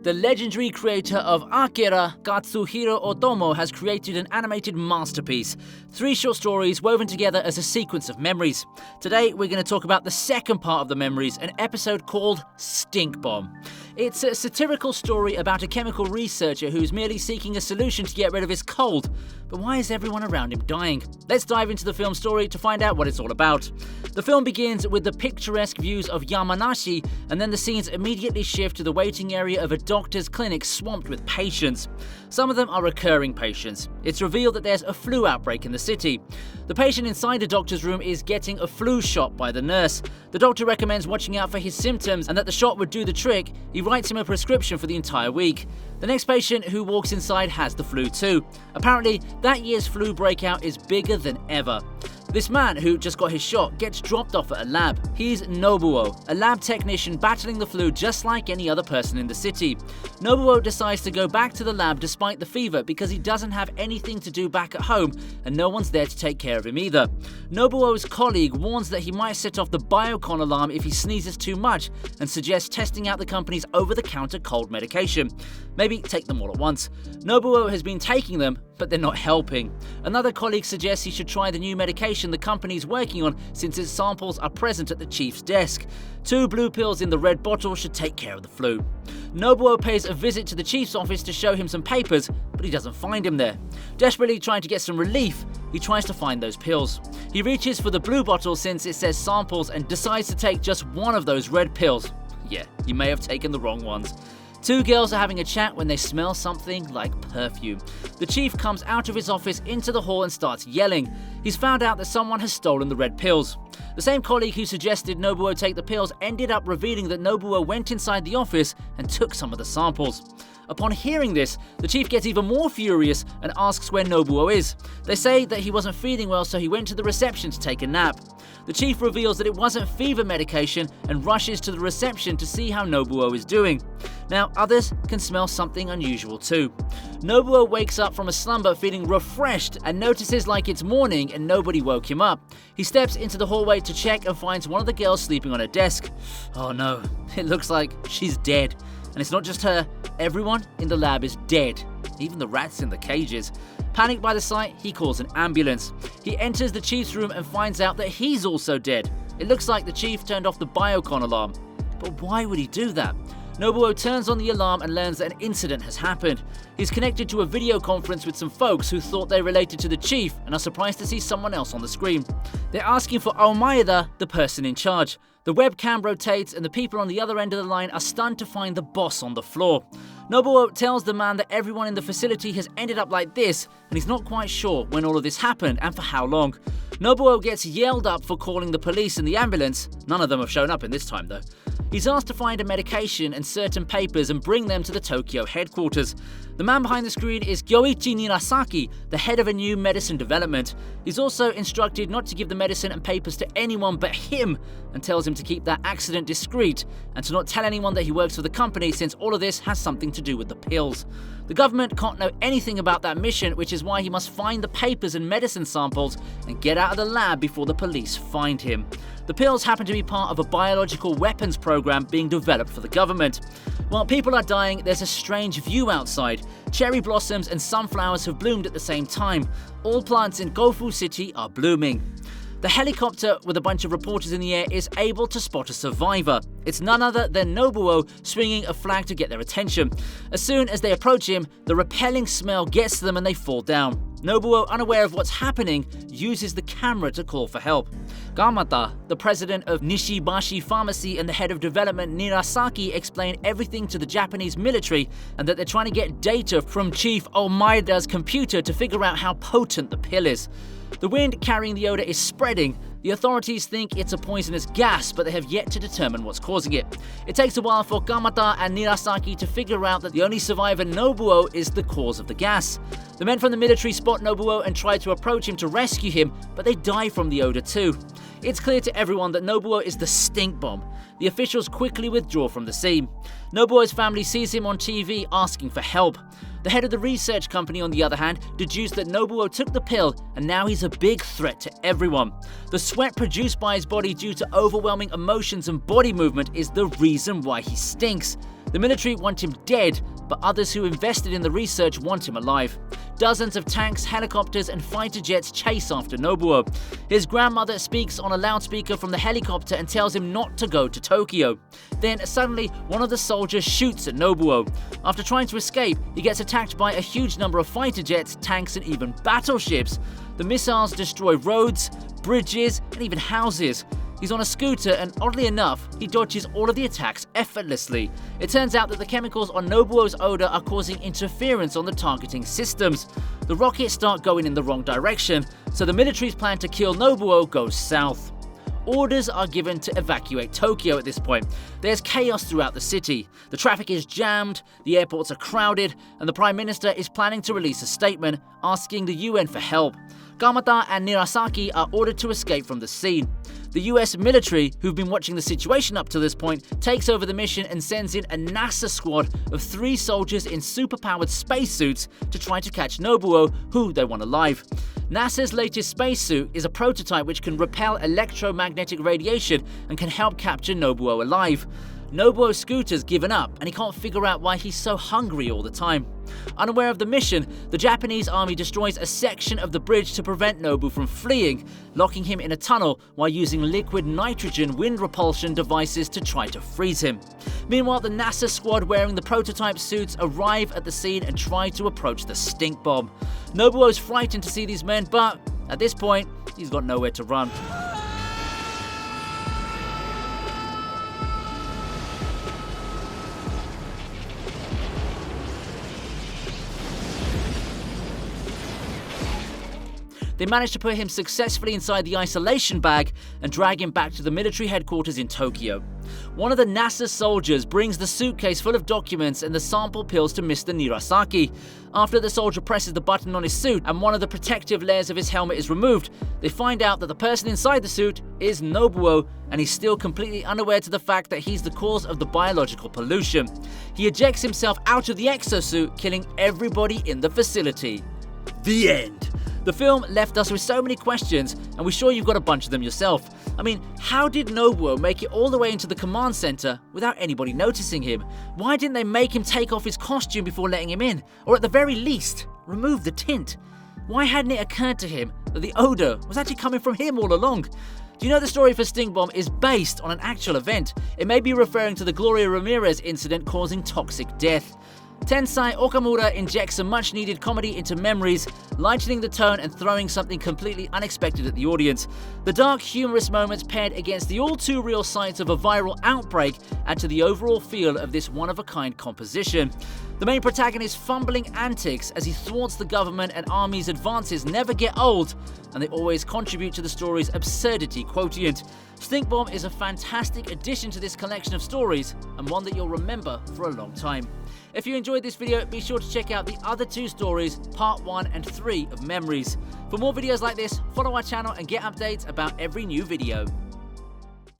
The legendary creator of Akira, Katsuhiro Otomo, has created an animated masterpiece. 3 short stories woven together as a sequence of memories. Today, we're going to talk about the second part of the memories, an episode called Stink Bomb. It's a satirical story about a chemical researcher who's merely seeking a solution to get rid of his cold. But why is everyone around him dying? Let's dive into the film story to find out what it's all about. The film begins with the picturesque views of Yamanashi, and then the scenes immediately shift to the waiting area of a doctor's clinic swamped with patients. Some of them are recurring patients. It's revealed that there's a flu outbreak in the city. The patient inside the doctor's room is getting a flu shot by the nurse. The doctor recommends watching out for his symptoms and that the shot would do the trick. He writes him a prescription for the entire week. The next patient who walks inside has the flu too. Apparently, that year's flu breakout is bigger than ever. This man, who just got his shot, gets dropped off at a lab. He's Nobuo, a lab technician battling the flu just like any other person in the city. Nobuo decides to go back to the lab despite the fever because he doesn't have anything to do back at home and no one's there to take care of him either. Nobuo's colleague warns that he might set off the biocon alarm if he sneezes too much and suggests testing out the company's over-the-counter cold medication. Maybe take them all at once. Nobuo has been taking them, but they're not helping. Another colleague suggests he should try the new medication the company's working on since its samples are present at the chief's desk. 2 blue pills in the red bottle should take care of the flu. Nobuo pays a visit to the chief's office to show him some papers, but he doesn't find him there. Desperately trying to get some relief, he tries to find those pills. He reaches for the blue bottle since it says samples and decides to take just one of those red pills. Yeah, you may have taken the wrong ones. 2 girls are having a chat when they smell something like perfume. The chief comes out of his office into the hall and starts yelling. He's found out that someone has stolen the red pills. The same colleague who suggested Nobuo take the pills ended up revealing that Nobuo went inside the office and took some of the samples. Upon hearing this, the chief gets even more furious and asks where Nobuo is. They say that he wasn't feeling well, so he went to the reception to take a nap. The chief reveals that it wasn't fever medication and rushes to the reception to see how Nobuo is doing. Now, others can smell something unusual too. Nobuo wakes up from a slumber feeling refreshed and notices like it's morning and nobody woke him up. He steps into the hallway to check and finds one of the girls sleeping on a desk. Oh no, it looks like she's dead. And it's not just her, everyone in the lab is dead, even the rats in the cages. Panicked by the sight, he calls an ambulance. He enters the chief's room and finds out that he's also dead. It looks like the chief turned off the biocon alarm. But why would he do that? Nobuo turns on the alarm and learns that an incident has happened. He's connected to a video conference with some folks who thought they related to the chief and are surprised to see someone else on the screen. They're asking for Almeida, the person in charge. The webcam rotates and the people on the other end of the line are stunned to find the boss on the floor. Nobuo tells the man that everyone in the facility has ended up like this and he's not quite sure when all of this happened and for how long. Nobuo gets yelled up for calling the police and the ambulance. None of them have shown up in this time though. He's asked to find a medication and certain papers and bring them to the Tokyo headquarters. The man behind the screen is Gyoichi Nirasaki, the head of a new medicine development. He's also instructed not to give the medicine and papers to anyone but him and tells him to keep that accident discreet and to not tell anyone that he works for the company since all of this has something to do with the pills. The government can't know anything about that mission, which is why he must find the papers and medicine samples and get out of the lab before the police find him. The pills happen to be part of a biological weapons program being developed for the government. While people are dying, there's a strange view outside. Cherry blossoms and sunflowers have bloomed at the same time. All plants in Gofu City are blooming. The helicopter with a bunch of reporters in the air is able to spot a survivor. It's none other than Nobuo swinging a flag to get their attention. As soon as they approach him, the repelling smell gets to them and they fall down. Nobuo, unaware of what's happening, uses the camera to call for help. Gamata, the president of Nishibashi Pharmacy and the head of development Nirasaki, explain everything to the Japanese military and that they're trying to get data from Chief Almeida's computer to figure out how potent the pill is. The wind carrying the odor is spreading. The authorities think it's a poisonous gas, but they have yet to determine what's causing it. It takes a while for Gamata and Nirasaki to figure out that the only survivor, Nobuo, is the cause of the gas. The men from the military spot Nobuo and try to approach him to rescue him, but they die from the odor too. It's clear to everyone that Nobuo is the stink bomb. The officials quickly withdraw from the scene. Nobuo's family sees him on TV asking for help. The head of the research company, on the other hand, deduced that Nobuo took the pill and now he's a big threat to everyone. The sweat produced by his body due to overwhelming emotions and body movement is the reason why he stinks. The military want him dead, but others who invested in the research want him alive. Dozens of tanks, helicopters, and fighter jets chase after Nobuo. His grandmother speaks on a loudspeaker from the helicopter and tells him not to go to Tokyo. Then suddenly, one of the soldiers shoots at Nobuo. After trying to escape, he gets attacked by a huge number of fighter jets, tanks, and even battleships. The missiles destroy roads, bridges, and even houses. He's on a scooter and, oddly enough, he dodges all of the attacks effortlessly. It turns out that the chemicals on Nobuo's odor are causing interference on the targeting systems. The rockets start going in the wrong direction, so the military's plan to kill Nobuo goes south. Orders are given to evacuate Tokyo at this point. There's chaos throughout the city. The traffic is jammed, the airports are crowded, and the Prime Minister is planning to release a statement asking the UN for help. Gamata and Nirasaki are ordered to escape from the scene. The US military, who've been watching the situation up to this point, takes over the mission and sends in a NASA squad of 3 soldiers in superpowered spacesuits to try to catch Nobuo, who they want alive. NASA's latest spacesuit is a prototype which can repel electromagnetic radiation and can help capture Nobuo alive. Nobuo's scooter's given up and he can't figure out why he's so hungry all the time. Unaware of the mission, the Japanese army destroys a section of the bridge to prevent Nobu from fleeing, locking him in a tunnel while using liquid nitrogen wind repulsion devices to try to freeze him. Meanwhile, the NASA squad wearing the prototype suits arrive at the scene and try to approach the stink bomb. Nobuo's frightened to see these men, but at this point, he's got nowhere to run. They managed to put him successfully inside the isolation bag and drag him back to the military headquarters in Tokyo. One of the NASA soldiers brings the suitcase full of documents and the sample pills to Mr. Nirasaki. After the soldier presses the button on his suit and one of the protective layers of his helmet is removed, they find out that the person inside the suit is Nobuo, and he's still completely unaware to the fact that he's the cause of the biological pollution. He ejects himself out of the exosuit, killing everybody in the facility. The end. The film left us with so many questions, and we're sure you've got a bunch of them yourself. I mean, how did Nobuo make it all the way into the command center without anybody noticing him? Why didn't they make him take off his costume before letting him in? Or at the very least, remove the tint? Why hadn't it occurred to him that the odor was actually coming from him all along? Do you know the story for Stink Bomb is based on an actual event? It may be referring to the Gloria Ramirez incident causing toxic death. Tensai Okamura injects some much-needed comedy into memories, lightening the tone and throwing something completely unexpected at the audience. The dark, humorous moments paired against the all-too-real sights of a viral outbreak add to the overall feel of this one-of-a-kind composition. The main protagonist's fumbling antics as he thwarts the government and army's advances never get old, and they always contribute to the story's absurdity quotient. Stink Bomb is a fantastic addition to this collection of stories, and one that you'll remember for a long time. If you enjoyed this video, be sure to check out the other 2 stories, part 1 and 3 of Memories. For more videos like this, follow our channel and get updates about every new video.